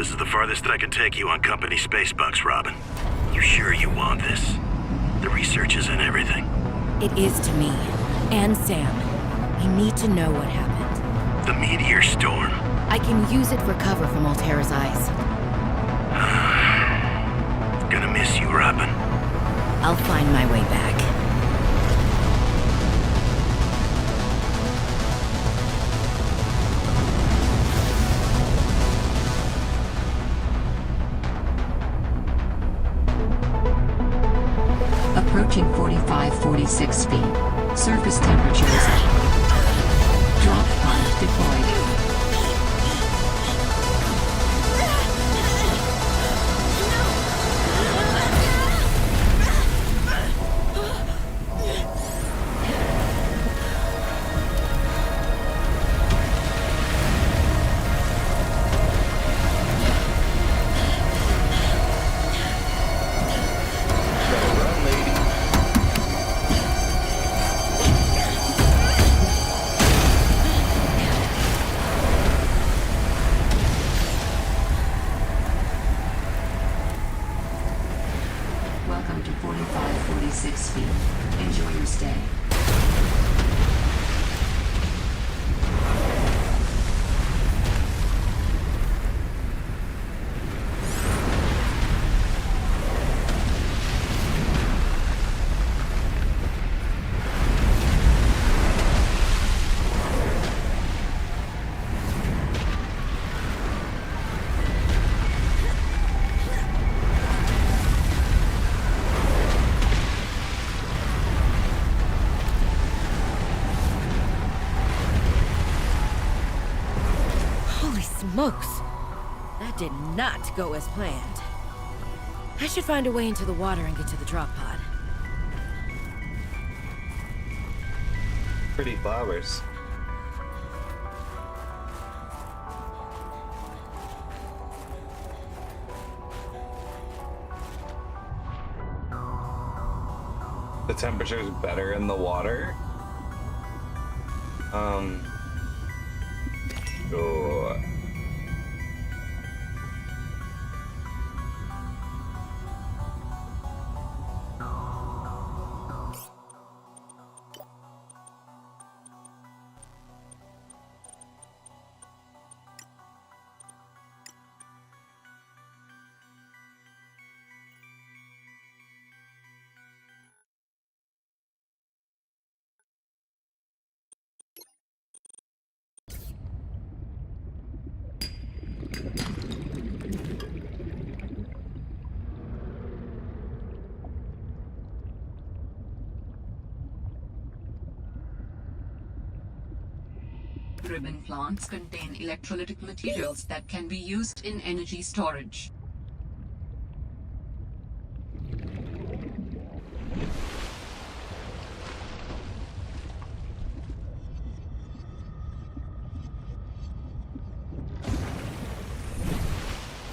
This is the farthest I can take you on company space bucks, Robin. You sure you want this? The research is in everything. It is to me. And Sam. I need to know what happened. The meteor storm. I can use it for cover from Alterra's eyes. Gonna miss you, Robin. I'll find my way back. Approaching 45-46 feet. Surface temperature is up. Drop pod deployed. Welcome to 45-46 feet. Enjoy your stay. Smokes! That did not go as planned. I should find a way into the water and get to the drop pod. Pretty flowers. The temperature is better in the water. Oh. Ribbon plants contain electrolytic materials that can be used in energy storage.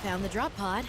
Found the drop pod.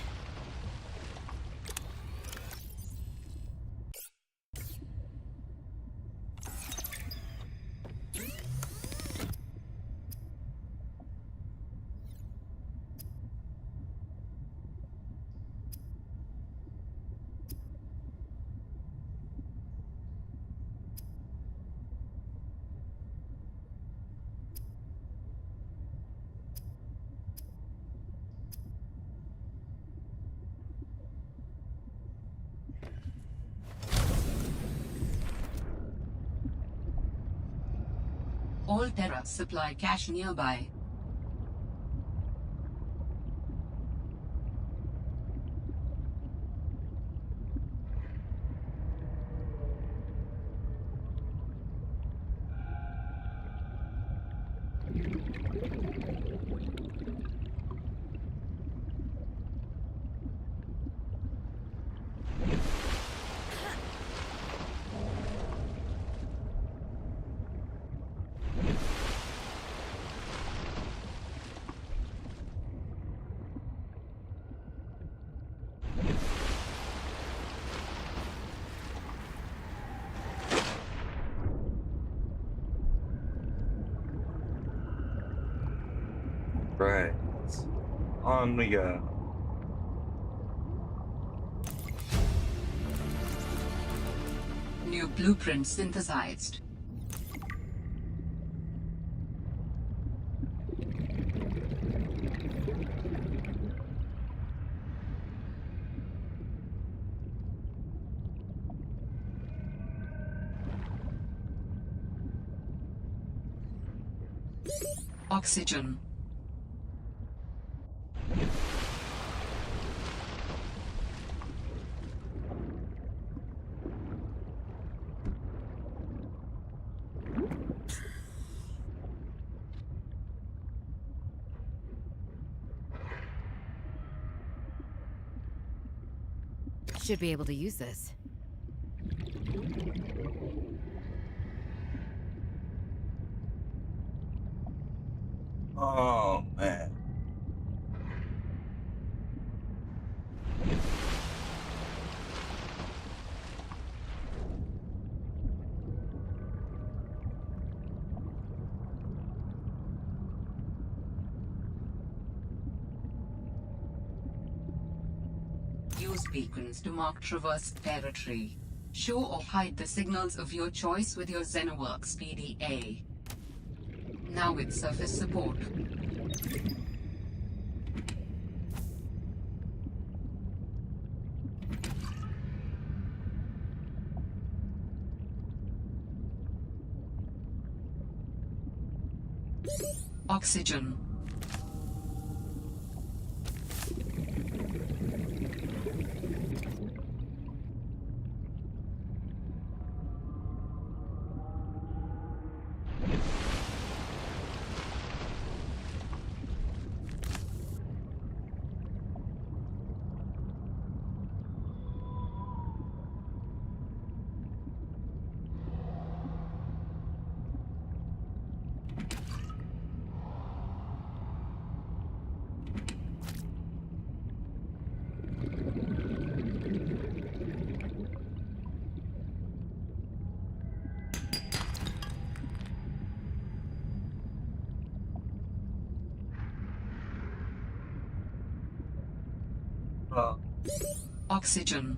Alterra supply cache nearby. Right. On we go. New blueprint synthesized. Oxygen. Should be able to use this. Oh man. Use beacons to mark traverse territory. Show or hide the signals of your choice with your Xenoworks PDA. Now with surface support. Oxygen. Oh. Oxygen.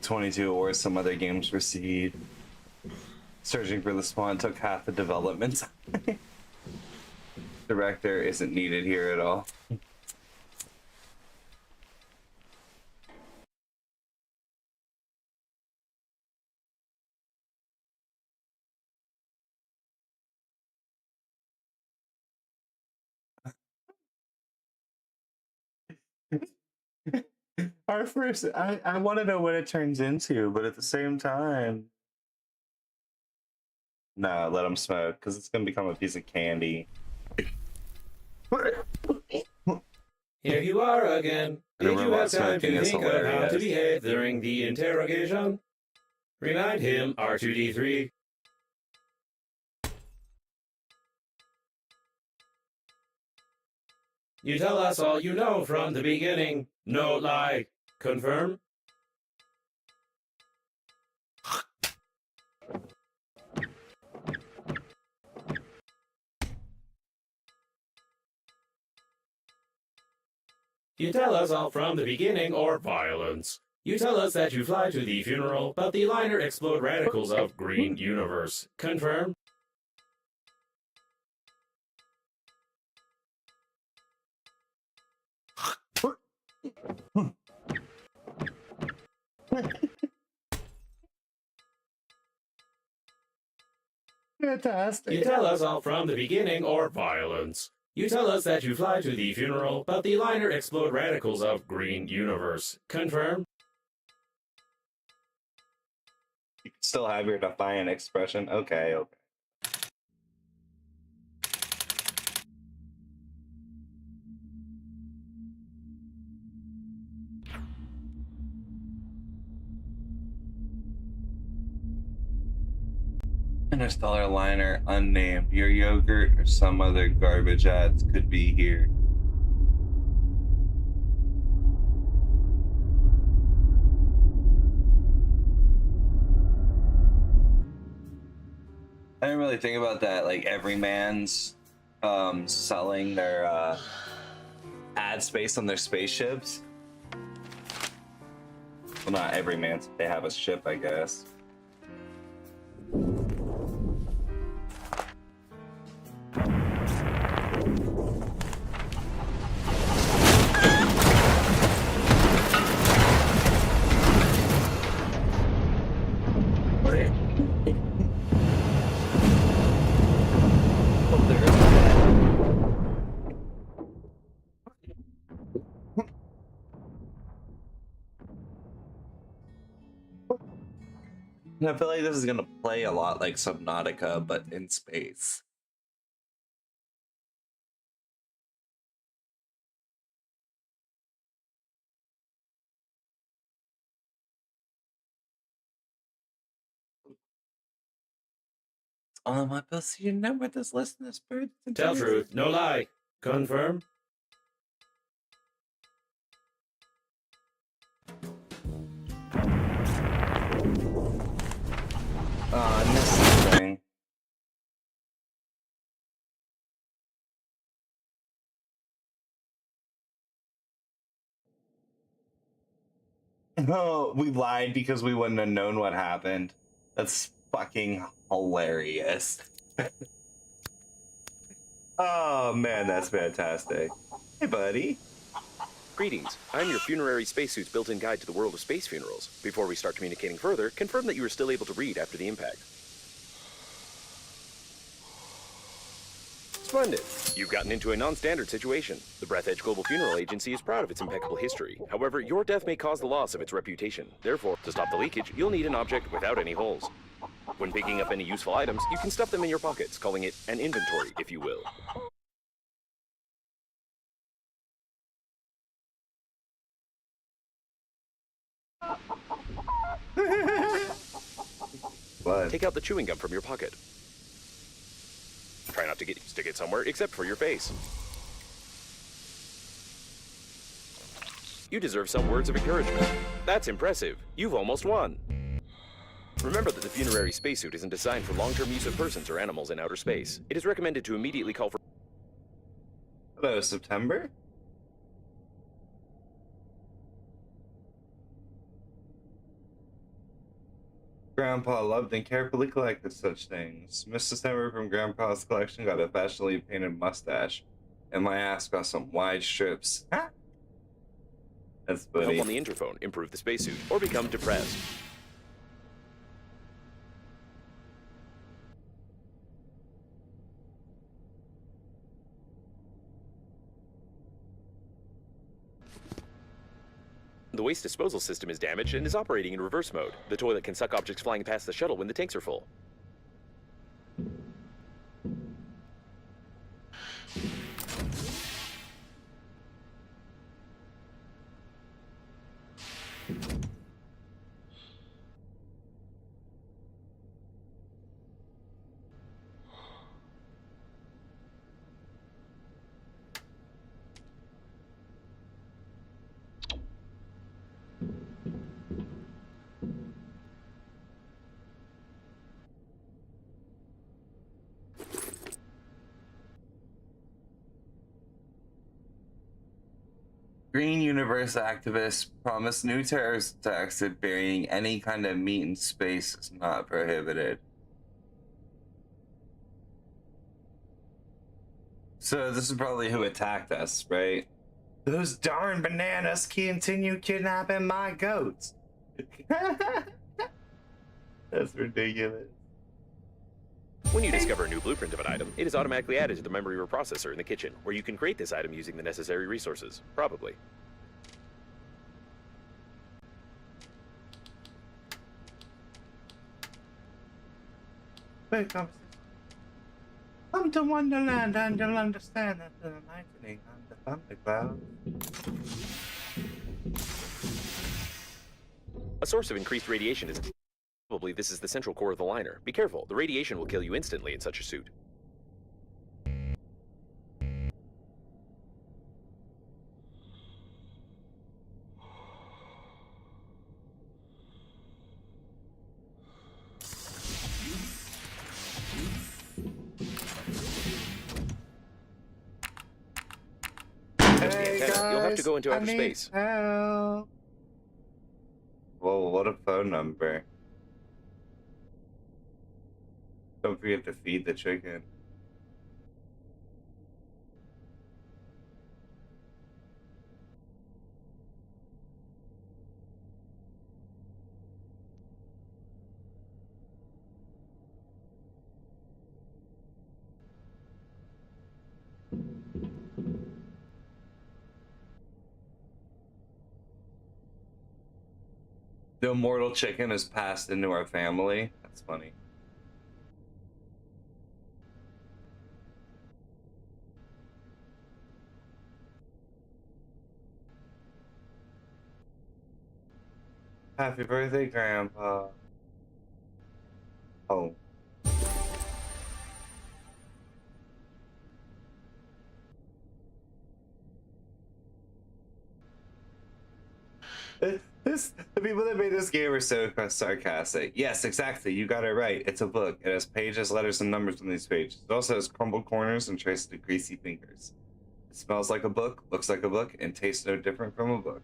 22 or some other games proceed. Searching for the spawn took half the development. Director isn't needed here at all. Our first, I want to know what it turns into, but at the same time, no, let them smoke because it's gonna become a piece of candy. Here you are again. Did you have time to think of how to hilarious. behave during the interrogation? Remind him, R2-D3. You tell us all you know from the beginning. No lie. Confirm? You tell us all from the beginning or violence. You tell us that you fly to the funeral, but the liner explode radicals of Green Universe. Confirm? Fantastic. You tell us all from the beginning or violence. You tell us that you fly to the funeral, but the liner explode radicals of Green Universe. Confirm? You can still have your defiant expression. Okay, okay. Interstellar liner unnamed. Your yogurt or some other garbage ads could be here. I didn't really think about that. Like Everyman's selling their ad space on their spaceships. Well, not Everyman's. They have a ship, I guess. I feel like this is gonna play a lot like Subnautica, but in space. It's all on my bill, so you know what this list is for. Tell truth, no lie. Confirm? I missed something. No, we lied because we wouldn't have known what happened. That's fucking hilarious. Oh man, that's fantastic. Hey, buddy. Greetings. I'm your funerary spacesuit's built-in guide to the world of space funerals. Before we start communicating further, confirm that you are still able to read after the impact. Splendid. You've gotten into a non-standard situation. The Breathedge Global Funeral Agency is proud of its impeccable history. However, your death may cause the loss of its reputation. Therefore, to stop the leakage, you'll need an object without any holes. When picking up any useful items, you can stuff them in your pockets, calling it an inventory, if you will. What? Take out the chewing gum from your pocket. Try not to stick it somewhere except for your face. You deserve some words of encouragement. That's impressive. You've almost won. Remember that the funerary spacesuit isn't designed for long-term use of persons or animals in outer space. It is recommended to immediately call for... Hello, September? Grandpa loved and carefully collected such things. Mr. December from Grandpa's collection got a fashionably painted mustache, and my ass got some wide strips. That's Help funny. on the interphone, improve the spacesuit, or become depressed. The waste disposal system is damaged and is operating in reverse mode. The toilet can suck objects flying past the shuttle when the tanks are full. Green Universe activists promise new terrorist attacks if burying any kind of meat in space is not prohibited. So this is probably who attacked us, right? Those darn bananas continue kidnapping my goats. That's ridiculous. When you discover a new blueprint of an item, it is automatically added to the memory reprocessor in the kitchen, where you can create this item using the necessary resources. Probably. Come to Wonderland and you'll understand that the lightning and the thundercloud. A source of increased radiation is... Probably this is the central core of the liner. Be careful, the radiation will kill you instantly in such a suit. Hey antenna, you'll have to go into outer I need space. help. Whoa, what a phone number. Don't forget to feed the chicken. The immortal chicken is passed into our family. That's funny. Happy birthday, Grandpa. Oh. The people that made this game are so sarcastic. Yes, exactly. You got it right. It's a book. It has pages, letters, and numbers on these pages. It also has crumbled corners and traces of greasy fingers. It smells like a book, looks like a book, and tastes no different from a book.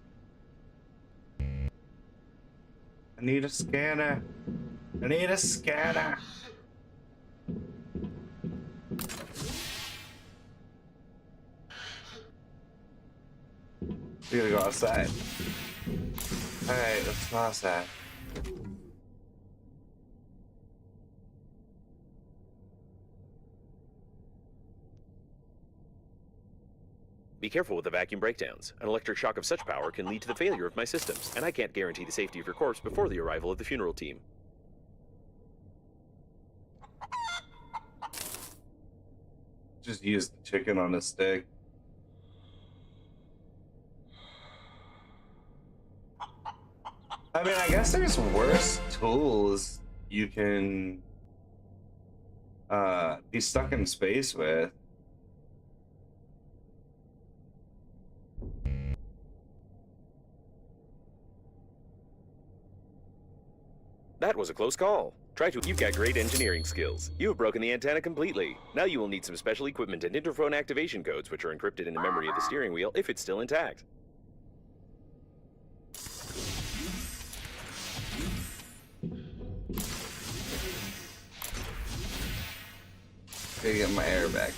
I need a scanner. I need a scanner. We gotta go outside. Alright, let's go outside. Be careful with the vacuum breakdowns. An electric shock of such power can lead to the failure of my systems, and I can't guarantee the safety of your corpse before the arrival of the funeral team. Just use the chicken on a stick. I mean, I guess there's worse tools you can be stuck in space with. That was a close call. Try to. You've got great engineering skills. You have broken the antenna completely. Now you will need some special equipment and interphone activation codes, which are encrypted in the memory of the steering wheel if it's still intact. Gotta get my air back.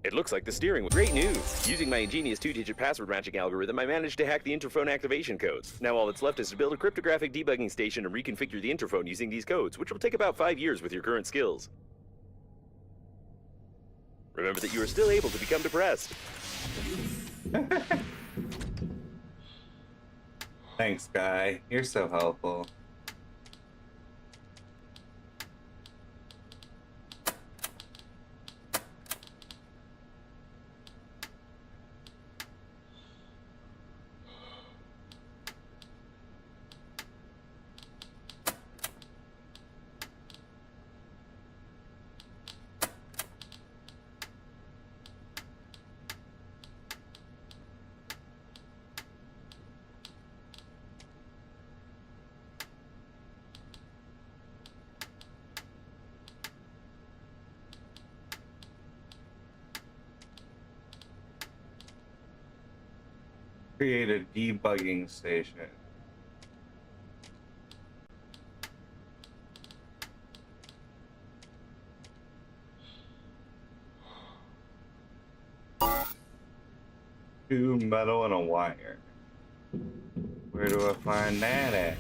It looks like the steering was great news. Using my ingenious 2-digit password matching algorithm, I managed to hack the interphone activation codes. Now all that's left is to build a cryptographic debugging station and reconfigure the interphone using these codes, which will take about 5 years with your current skills. Remember that you are still able to become depressed. Thanks, guy. You're so helpful. Create a debugging station. Two metal and a wire. Where do I find that at?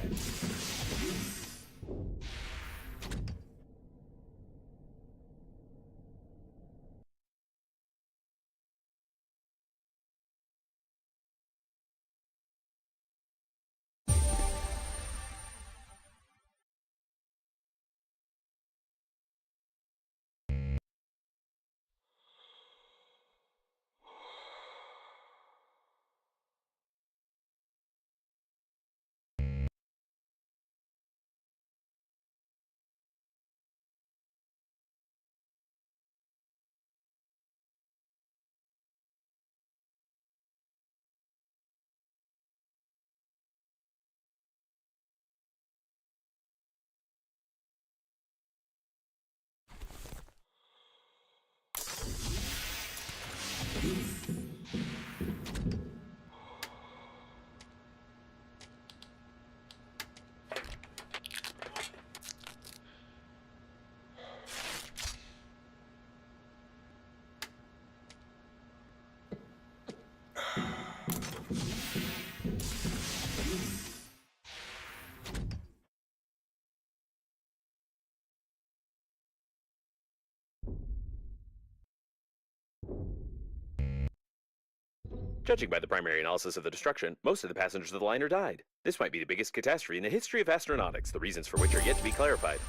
Judging by the primary analysis of the destruction, most of the passengers of the liner died. This might be the biggest catastrophe in the history of astronautics, the reasons for which are yet to be clarified.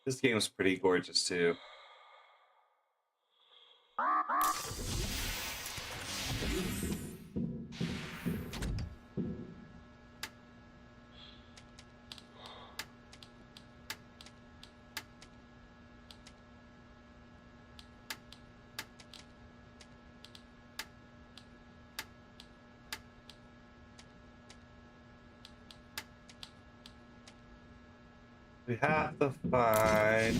This game's pretty gorgeous too. We have to find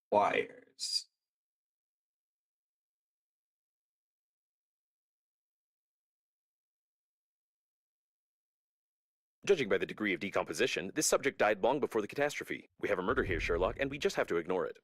wires. Judging by the degree of decomposition, this subject died long before the catastrophe. We have a murder here, Sherlock, and we just have to ignore it.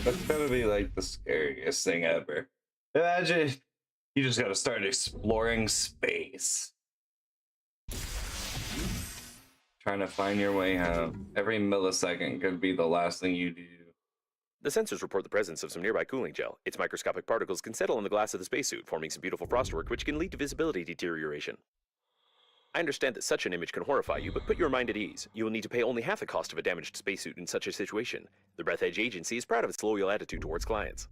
That's gotta be like the scariest thing ever. Imagine you just gotta start exploring space. Trying to find your way home. Every millisecond could be the last thing you do. The sensors report the presence of some nearby cooling gel. Its microscopic particles can settle on the glass of the spacesuit, forming some beautiful frostwork which can lead to visibility deterioration. I understand that such an image can horrify you, but put your mind at ease. You will need to pay only half the cost of a damaged spacesuit in such a situation. The Breathedge Agency is proud of its loyal attitude towards clients.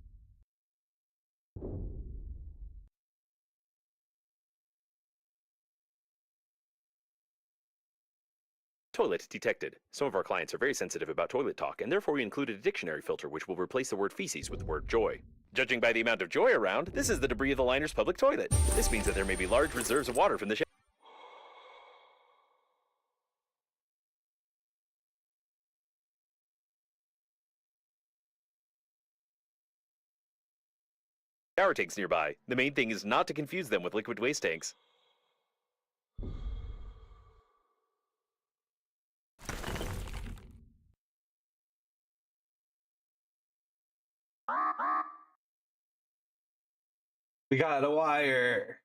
Toilet detected. Some of our clients are very sensitive about toilet talk, and therefore we included a dictionary filter which will replace the word feces with the word joy. Judging by the amount of joy around, this is the debris of the liner's public toilet. This means that there may be large reserves of water from the shower tanks nearby. The main thing is not to confuse them with liquid waste tanks. We got a wire.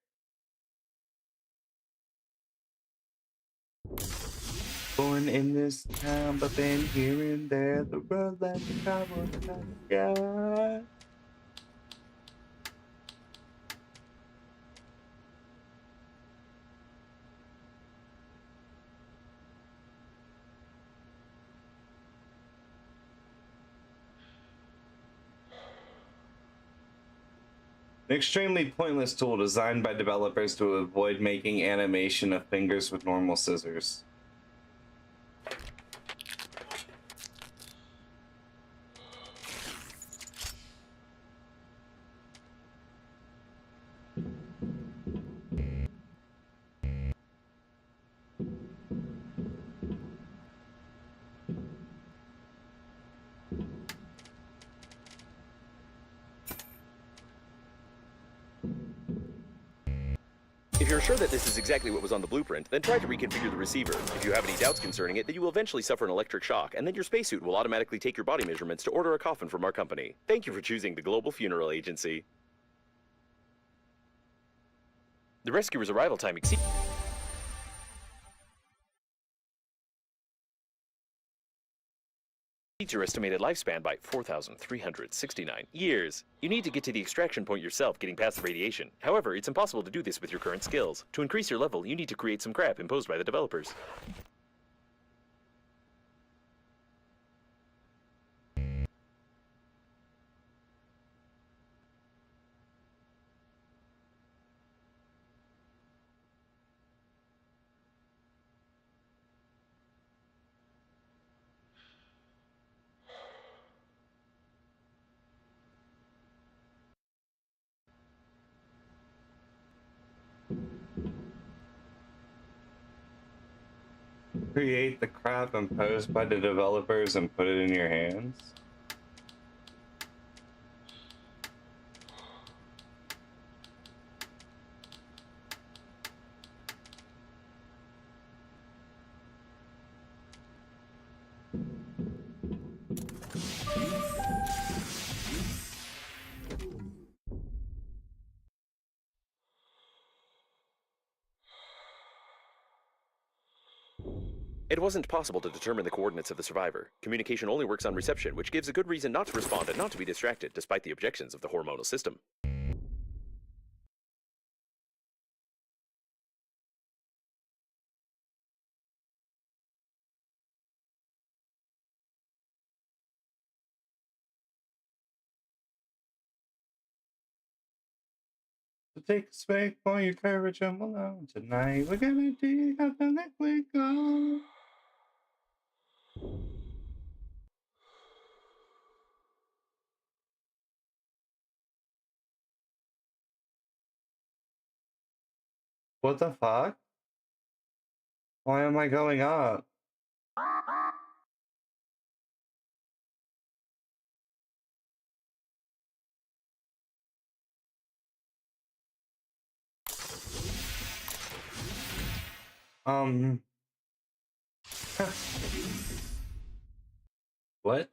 Born in this town, but been here and there. The road like a cowboy. Yeah. An extremely pointless tool designed by developers to avoid making animation of fingers with normal scissors. If you're sure that this is exactly what was on the blueprint, then try to reconfigure the receiver. If you have any doubts concerning it, then you will eventually suffer an electric shock, and then your spacesuit will automatically take your body measurements to order a coffin from our company. Thank you for choosing the Global Funeral Agency. The rescuer's arrival time exceeds your estimated lifespan by 4,369 years. You need to get to the extraction point yourself, getting past the radiation. However, it's impossible to do this with your current skills. To increase your level, you need to create some crap imposed by the developers. Create the crap imposed by the developers and put it in your hands. It wasn't possible to determine the coordinates of the survivor. Communication only works on reception, which gives a good reason not to respond and not to be distracted, despite the objections of the hormonal system. So take a swig for your courage and alone. Tonight we're gonna dig up the liquid gold. What the fuck? Why am I going up? What?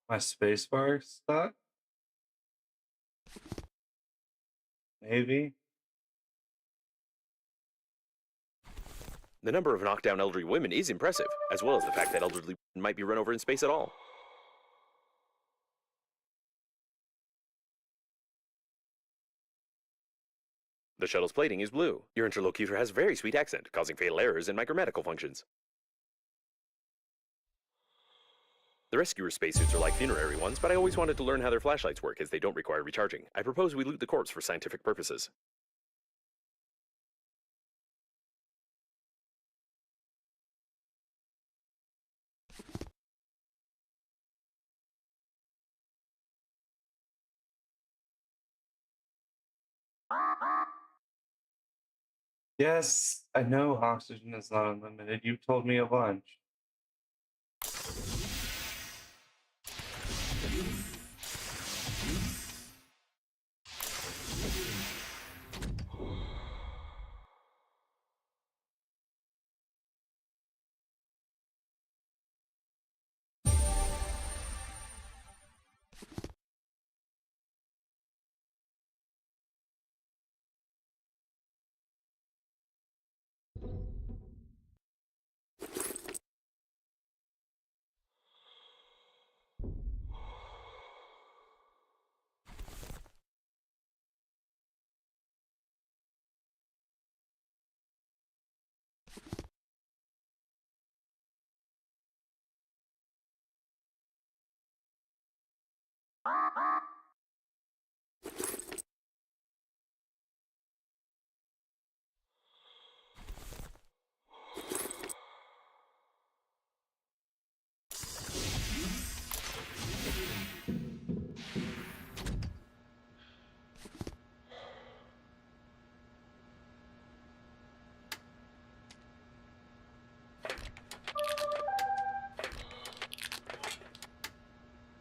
My spacebar stuck? Maybe. The number of knocked down elderly women is impressive, as well as the fact that elderly women might be run over in space at all. The shuttle's plating is blue. Your interlocutor has a very sweet accent, causing fatal errors in micromedical functions. The rescuer spacesuits are like funerary ones, but I always wanted to learn how their flashlights work as they don't require recharging. I propose we loot the corpse for scientific purposes. Yes, I know oxygen is not unlimited. You told me a bunch.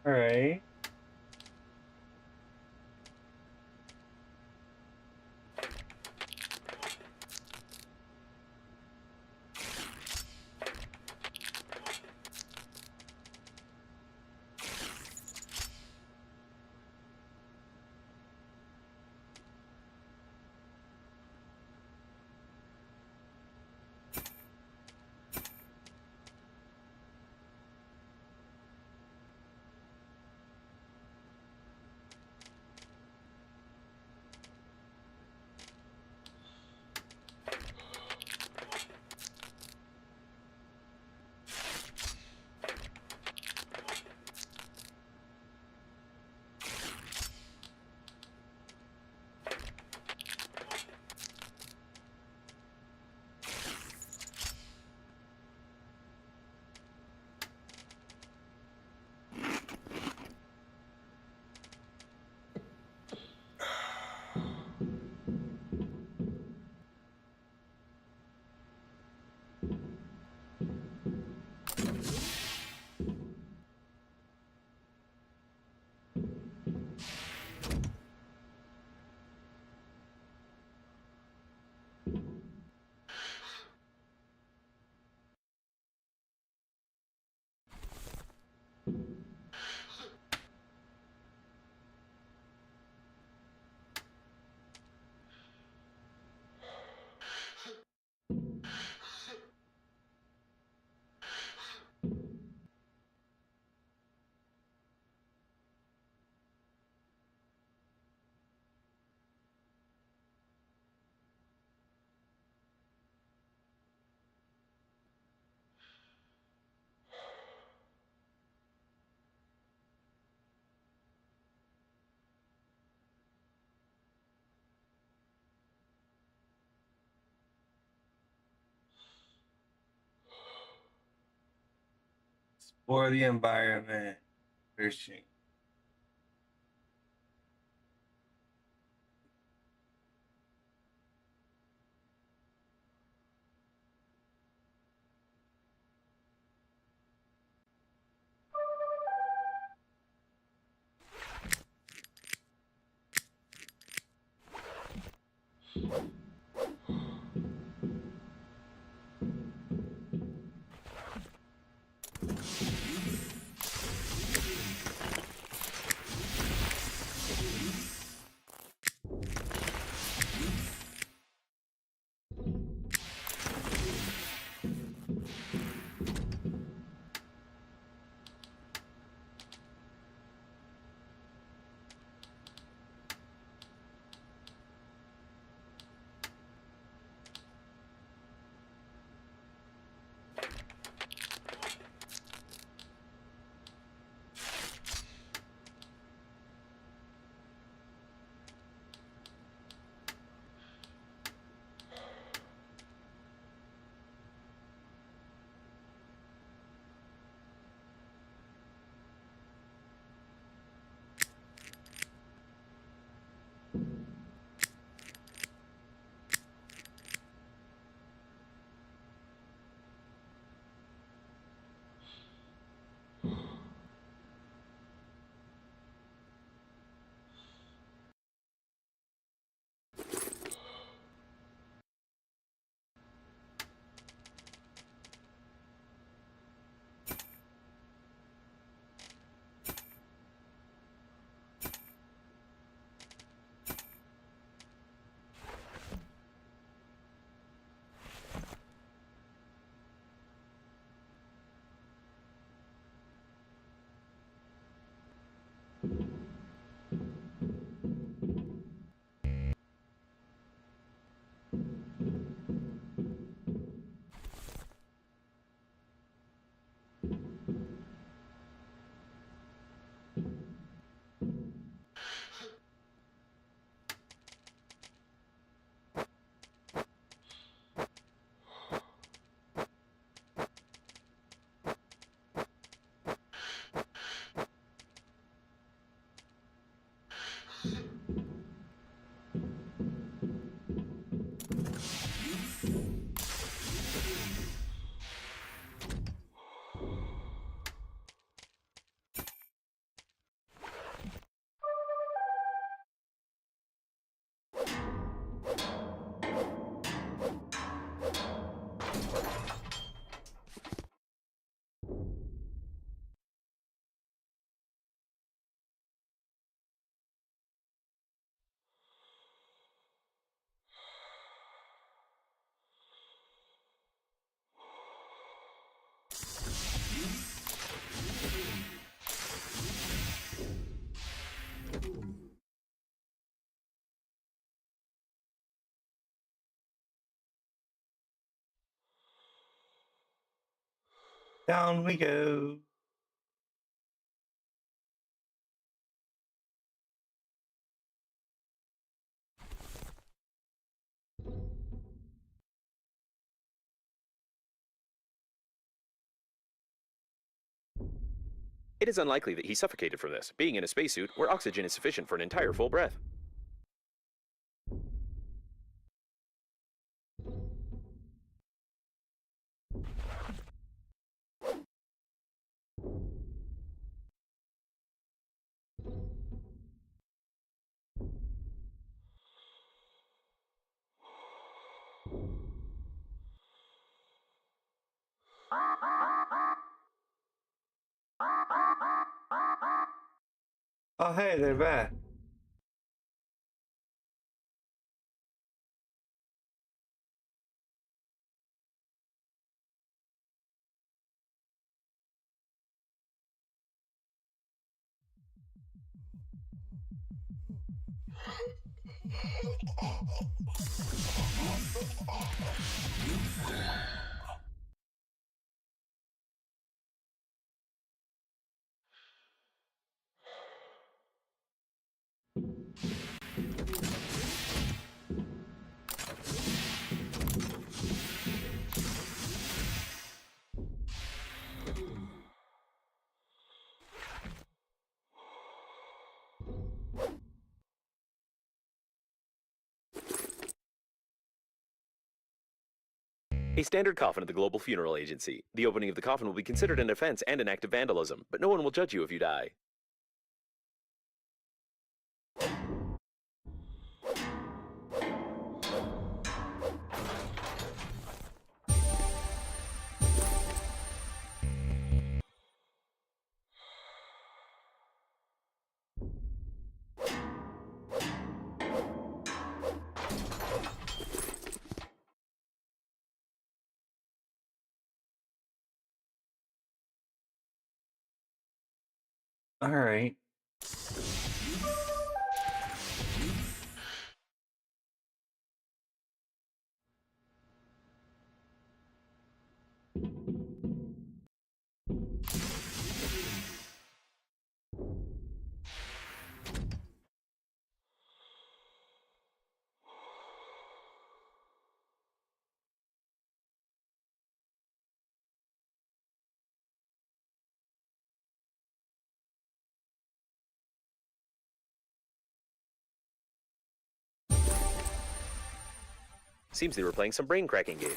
All right. For the environment, fishing. Down we go. It is unlikely that he suffocated from this, being in a spacesuit where oxygen is sufficient for an entire full breath. Oh, hey, they're back. A standard coffin at the Global Funeral Agency. The opening of the coffin will be considered an offense and an act of vandalism, but no one will judge you if you die. All right. Seems they were playing some brain cracking game.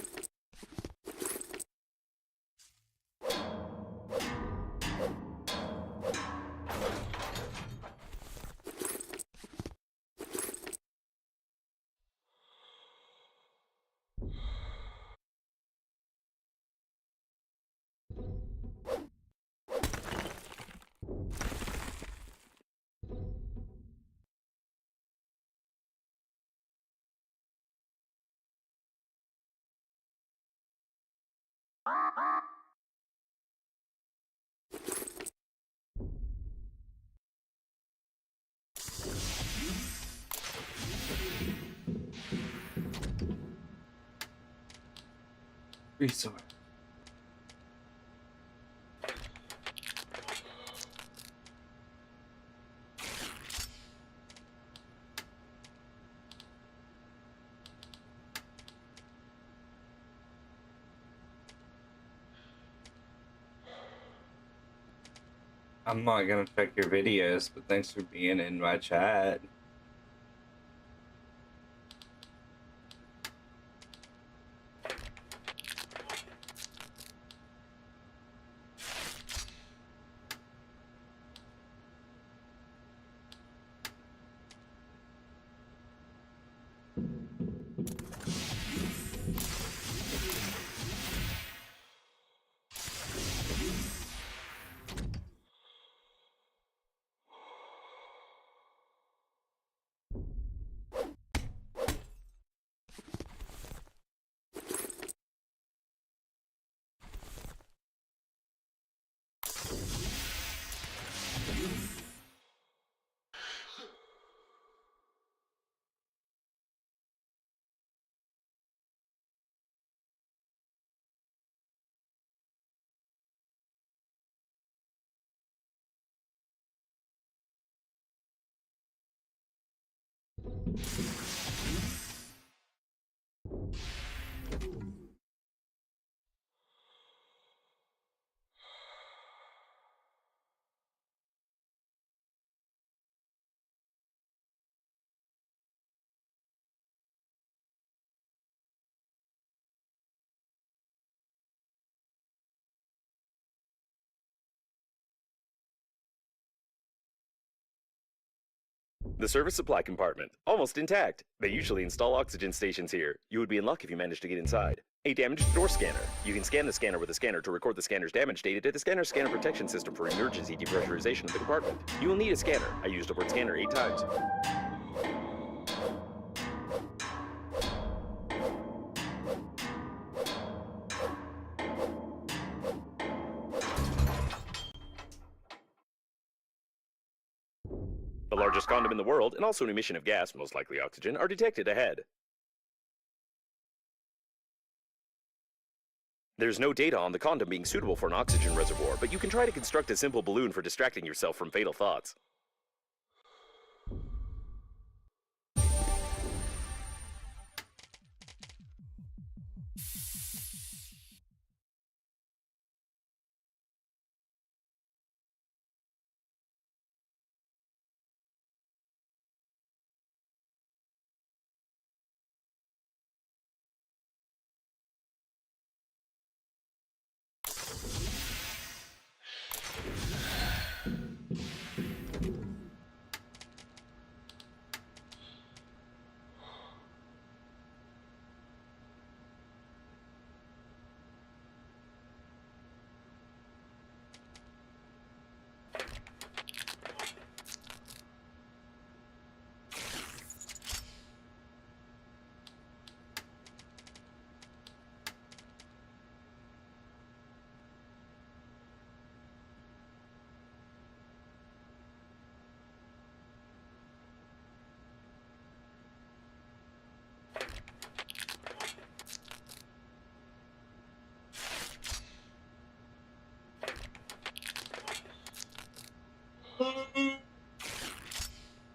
Resort. I'm not gonna check your videos, but thanks for being in my chat. The service supply compartment, almost intact. They usually install oxygen stations here. You would be in luck if you managed to get inside. A damaged door scanner. You can scan the scanner with a scanner to record the scanner's damage data to the scanner's scanner protection system for emergency depressurization of the compartment. You will need a scanner. I used the word scanner 8 times. The largest condom in the world, and also an emission of gas, most likely oxygen, are detected ahead. There's no data on the condom being suitable for an oxygen reservoir, but you can try to construct a simple balloon for distracting yourself from fatal thoughts.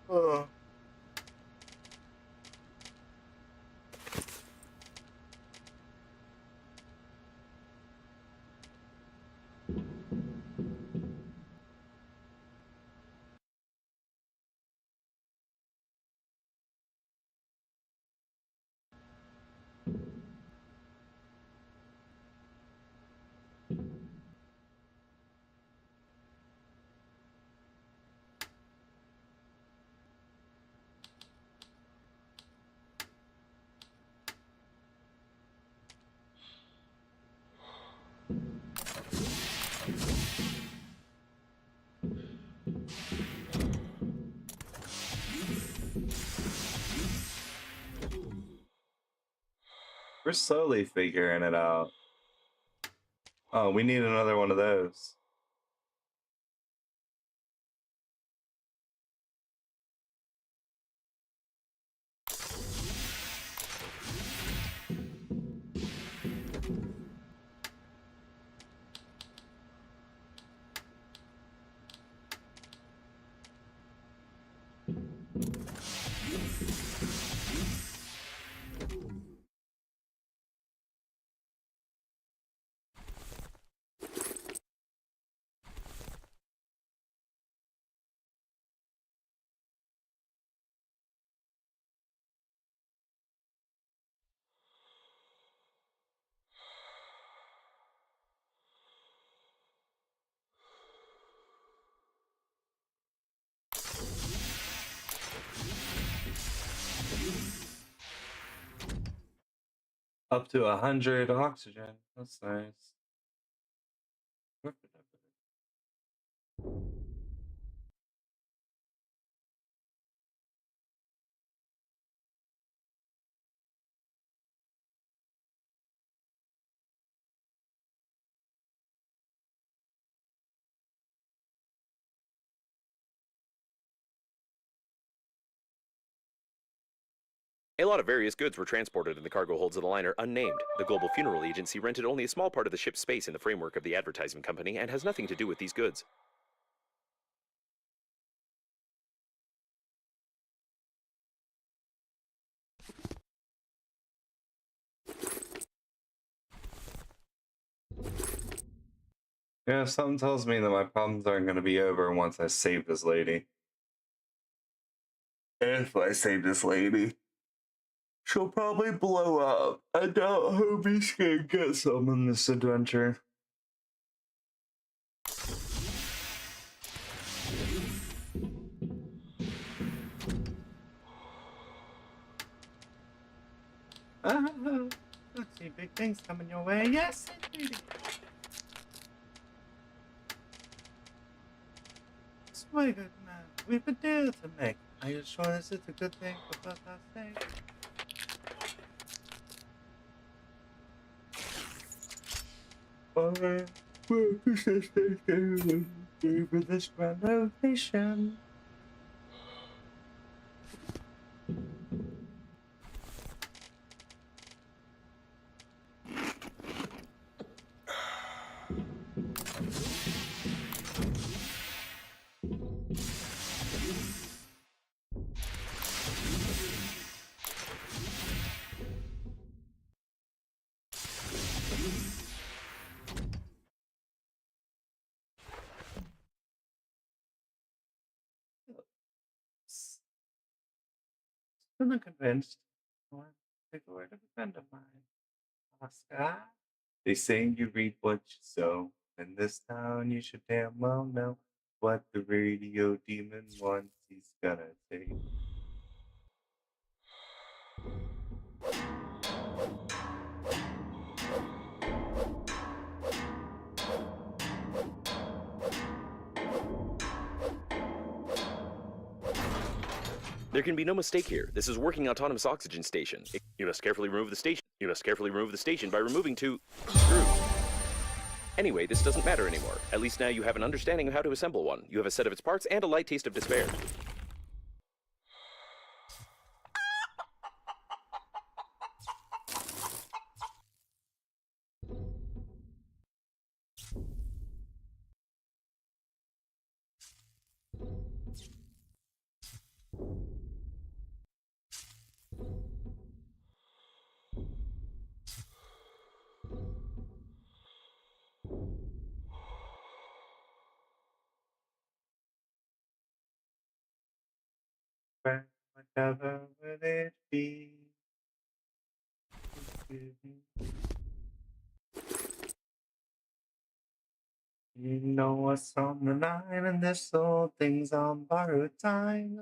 Oh. We're slowly figuring it out. Oh, we need another one of those. Up to 100 oxygen. That's nice. A lot of various goods were transported in the cargo holds of the liner unnamed. The Global Funeral Agency rented only a small part of the ship's space in the framework of the advertising company and has nothing to do with these goods. Yeah, something tells me that my problems aren't going to be over once I save this lady. If I save this lady, she'll probably blow up. I doubt Hobie's gonna get some in this adventure. Let's see, big things coming your way. Yes, indeed. Swear good man, we've a deal to make. Are you sure this is a good thing for both our sake? Alright, we're persistent for this renovation. I'm not convinced. I want to take the word of a friend of mine. Oscar? They say you read what you sow. In this town, you should damn well know what the radio demon wants. He's gonna take. There can be no mistake here. This is working autonomous oxygen station. You must carefully remove the station. You must carefully remove the station by removing 2 screws. Anyway, this doesn't matter anymore. At least now you have an understanding of how to assemble one. You have a set of its parts and a light taste of despair. Whatever will it be? You know what's on the line, and this whole thing's on borrowed time.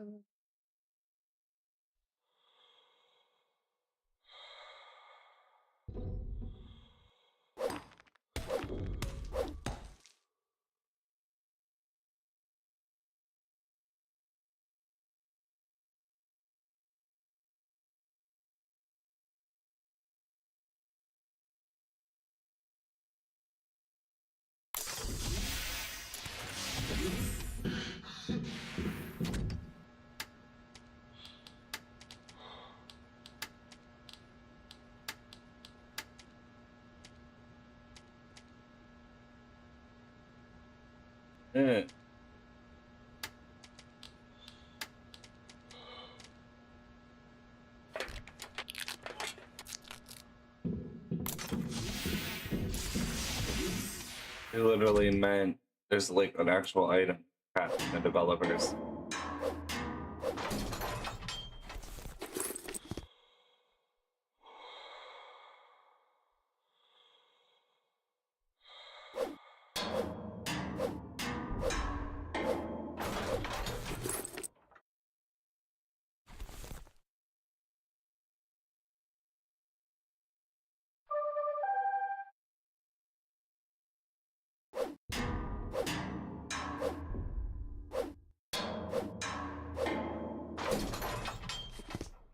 Yeah. It literally meant there's like an actual item crap in the developers.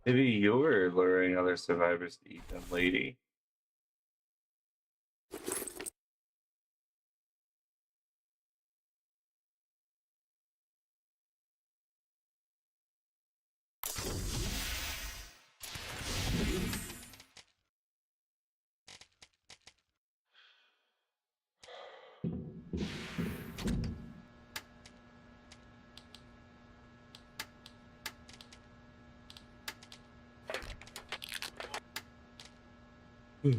Maybe you're luring other survivors to eat them, lady. Ah.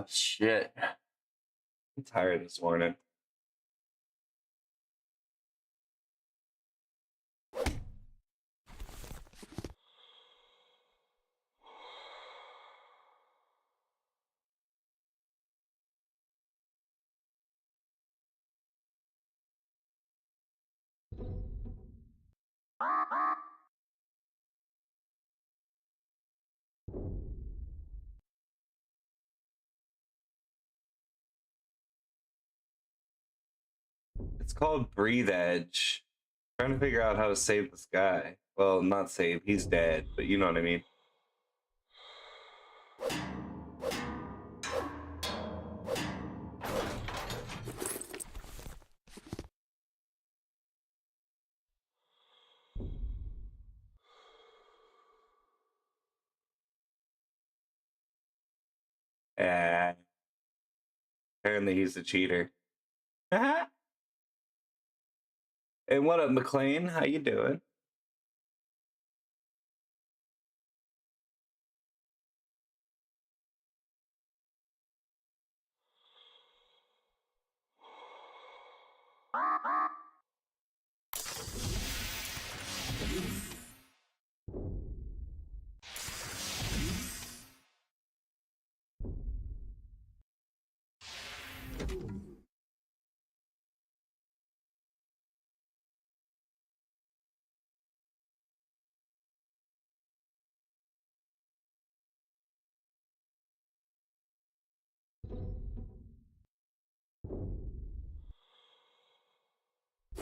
Shit. I'm tired this morning. It's called Breathe Edge. Trying to figure out how to save this guy. Well, not save, he's dead, but you know what I mean. And apparently he's a cheater. And what up, McLean? How you doing?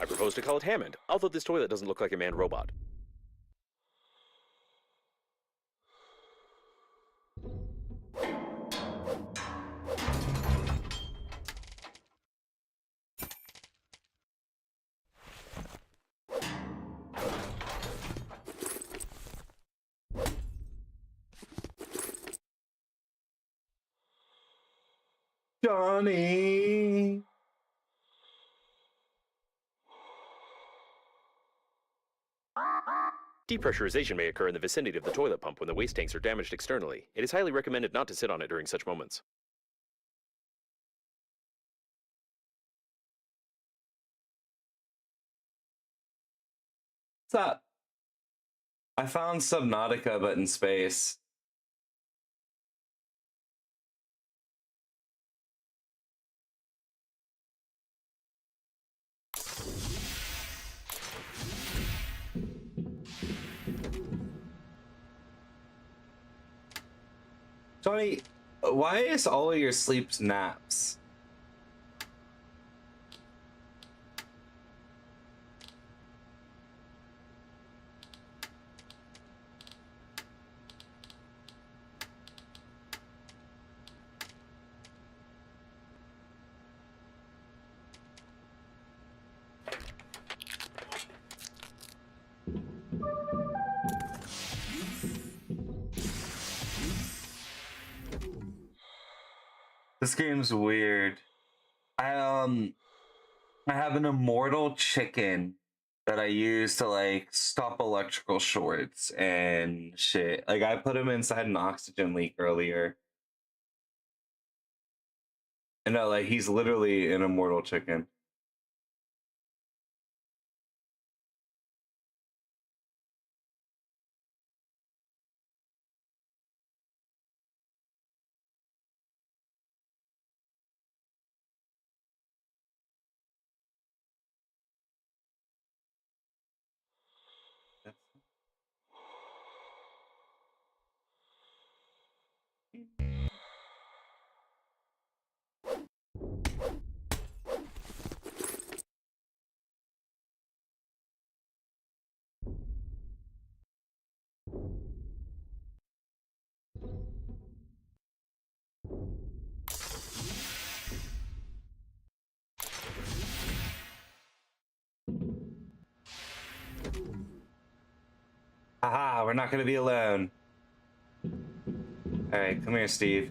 I propose to call it Hammond, although this toilet doesn't look like a manned robot. Johnny! Depressurization may occur in the vicinity of the toilet pump when the waste tanks are damaged externally. It is highly recommended not to sit on it during such moments. What's up? I found Subnautica, but in space. Johnny, why is all of your sleeps naps? This game's weird. I have an immortal chicken that I use to like stop electrical shorts and shit. Like I put him inside an oxygen leak earlier. And no, like he's literally an immortal chicken. Haha, we're not gonna be alone. Alright, come here, Steve.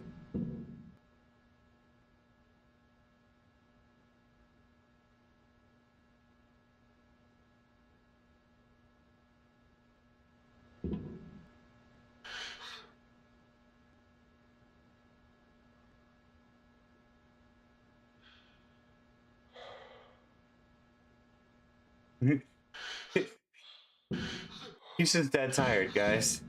He's just dead tired, guys.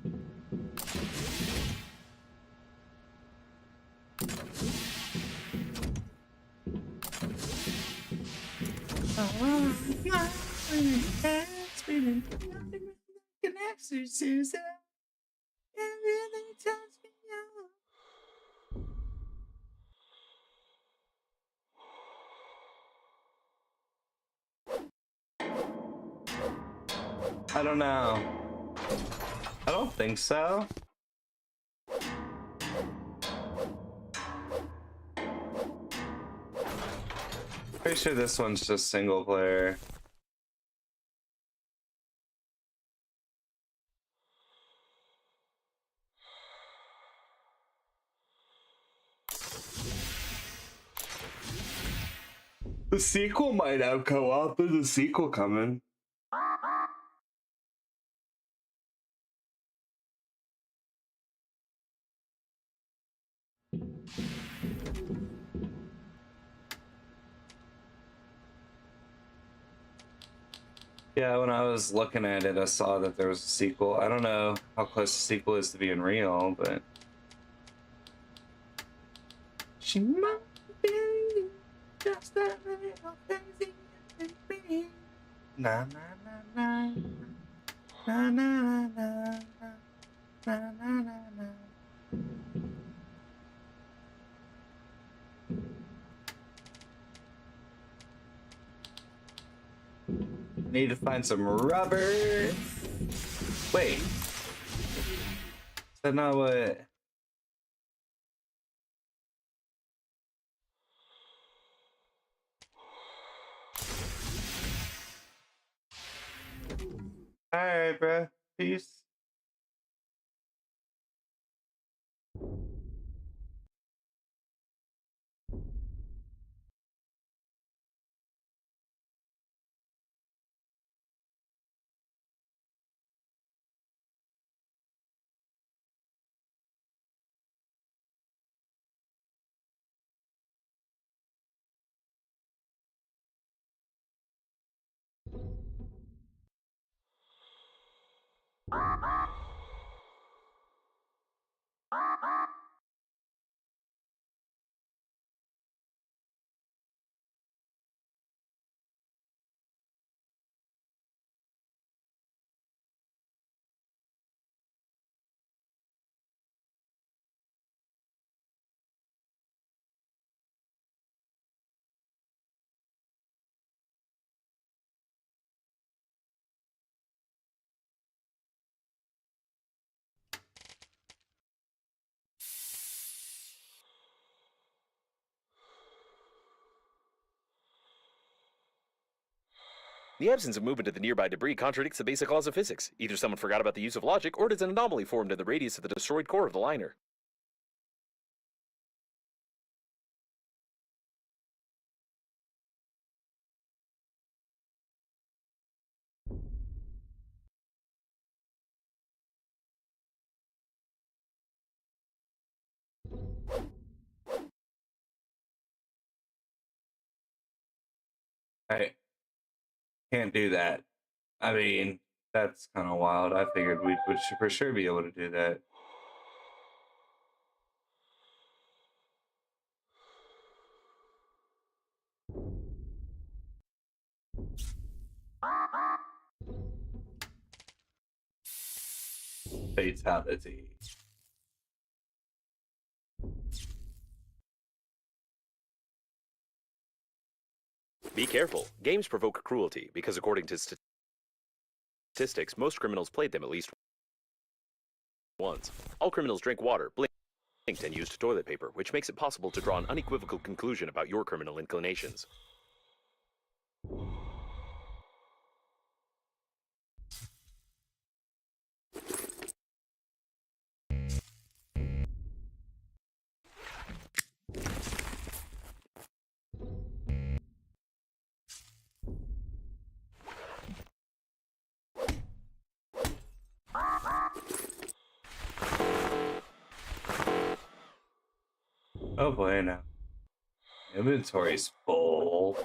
I don't know. I don't think so. Pretty sure this one's just single player. The sequel might have co-op. There's a sequel coming. Yeah, when I was looking at it, I saw that there was a sequel. I don't know how close the sequel is to being real, but she might be just a little crazy. Na na na na na na na na na na na. Need to find some rubber. Wait. Is that not what? Alright, bruh. Peace. The absence of movement of the nearby debris contradicts the basic laws of physics. Either someone forgot about the use of logic, or it is an anomaly formed in the radius of the destroyed core of the liner. I can't do that. I mean, that's kind of wild. I figured we would for sure be able to do that. Fatality. Be careful. Games provoke cruelty, because according to statistics, most criminals played them at least once. All criminals drink water, blinked, and used toilet paper, which makes it possible to draw an unequivocal conclusion about your criminal inclinations. Oh boy, now. Inventory's full.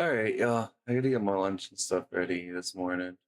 All right, y'all. I gotta get my lunch and stuff ready this morning.